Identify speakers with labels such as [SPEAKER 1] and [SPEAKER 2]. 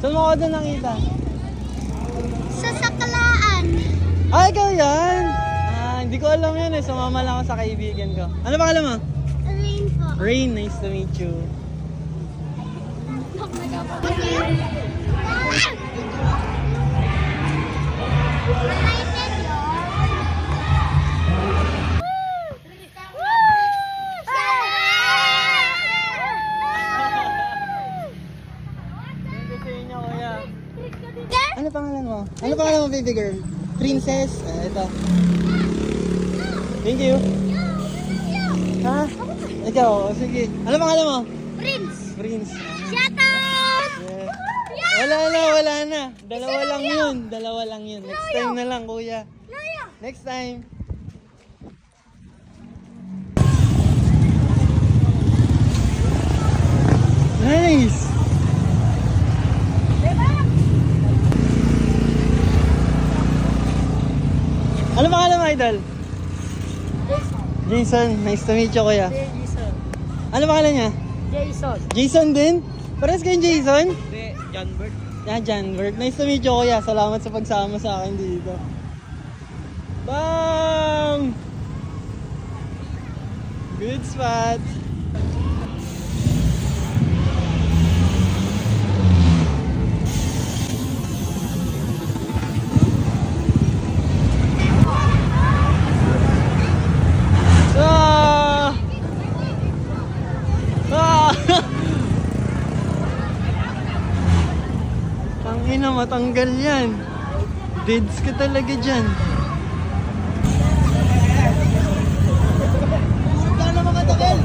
[SPEAKER 1] Saan mo ako doon nakita?
[SPEAKER 2] Sa Saklaan.
[SPEAKER 1] Ah, ikaw yan! Ah, hindi ko alam yan eh. Sumama lang ako sa kaibigan ko. Ano pangalan mo?
[SPEAKER 2] Rain po.
[SPEAKER 1] Rain, nice to meet you. Gusto niya, kuya. Ano pangalan mo? Ano pangalan mo, baby girl? Princess? Ah, ito. Thank you. Ha? Ikaw, sige. Ano pangalan mo?
[SPEAKER 2] Prince.
[SPEAKER 1] Prince.
[SPEAKER 2] Shout out!
[SPEAKER 1] Yes. Wala na. Dalawa lang yun. Dalawa lang yun. Next time na lang, kuya.
[SPEAKER 2] Loyo.
[SPEAKER 1] Next time. Nice! Ano pangalan mo, idol? Jason. Nice to meet you, kuya.
[SPEAKER 3] Jason.
[SPEAKER 1] Ano pangalan niya?
[SPEAKER 3] Jason.
[SPEAKER 1] Jason din? Parehas kayong Jason?
[SPEAKER 3] Hindi, John Bert.
[SPEAKER 1] Yeah, Janbert. Nice to meet you, kuya. Salamat sa pagsama sa akin dito. Bang! Good spot. Ah! Ah! Tangina, matanggal yan. Deads ka talaga dyan. Saan ka na mga tagal?